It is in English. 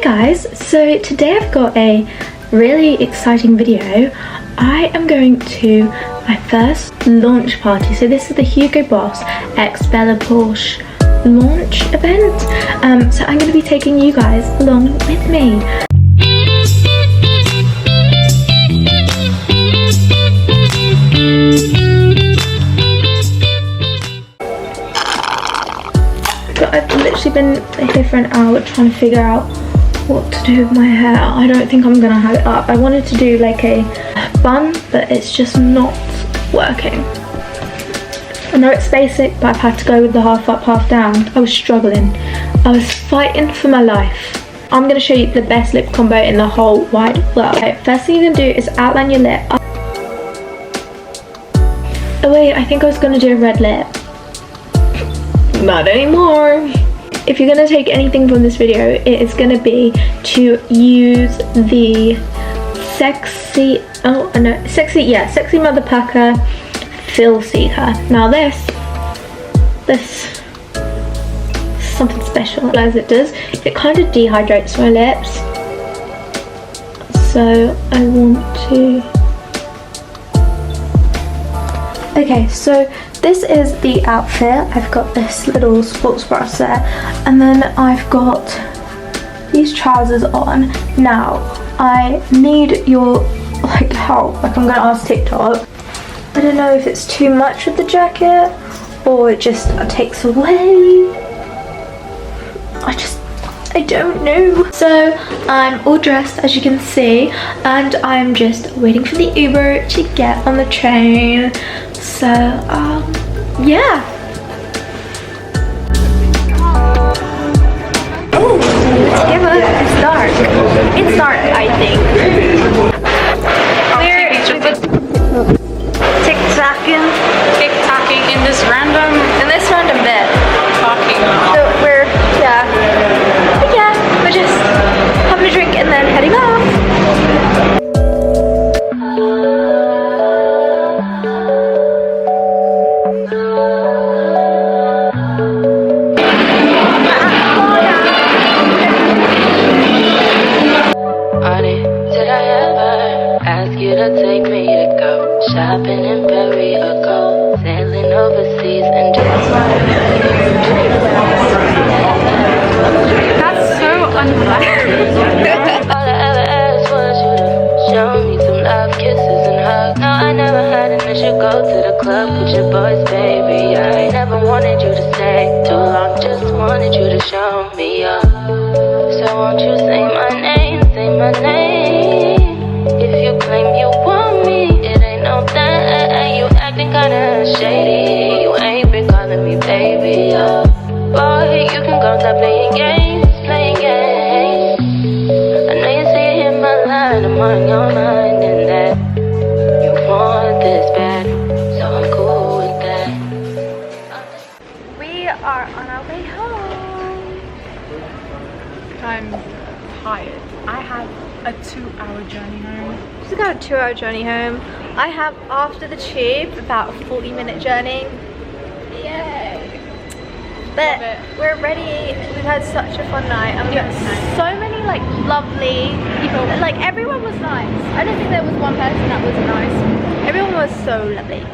guys, so today I've got a really exciting video. I am going to my first launch party. So this is the Hugo Boss x Bella Poarch launch event. So I'm going to be taking you guys along with me. But I've literally been here for an hour trying to figure out what to do with my hair. I don't think I'm gonna have it up. I wanted to do like a bun, but it's just not working. I know it's basic, but I've had to go with the half up, half down. I was struggling. I was fighting for my life. I'm gonna show you the best lip combo in the whole wide world. Okay, first thing you're gonna do is outline your lip. Oh wait, I think I was gonna do a red lip. Not anymore. If you're gonna take anything from this video, it is gonna be to use the Sexy Mother Pucker Fill Seeker. Now this is something special. As it does, it kind of dehydrates my lips. So I want to. Okay, so this is the outfit. I've got this little sports bra there, and then I've got these trousers on. Now, I need your help. I'm gonna ask TikTok. I don't know if it's too much with the jacket or it just takes away. I don't know. So I'm all dressed, as you can see, and I'm just waiting for the Uber to get on the train. So yeah. Oh, it's dark. It's dark, I think. We're TikToking in this random bit. So we're just having a drink and then heading off. Take me to go shopping in Paris or go sailing overseas and just that's so unfair. All I ever asked was you to show me some love, kisses and hugs. No, I never had an issue. Go to the club with your boys, baby. I never wanted you to stay too long, just wanted you to show me up. So won't you say my name, say my name. If you claim you want me, it ain't no thing. You acting kinda shady. You ain't been calling me baby, boy, you can go stop playing games, I know you see it in my line, I'm on your mind, and that you want this bad, so I'm cool with that. We are on our way home. I'm tired. I have a 2-hour journey home. She's got a 2-hour journey home. I have, after the tube, about a 40-minute journey. Yay! But we're ready. We've had such a fun night, and we got so many lovely people. Everyone was nice. I don't think there was one person that was nice. Everyone was so lovely. I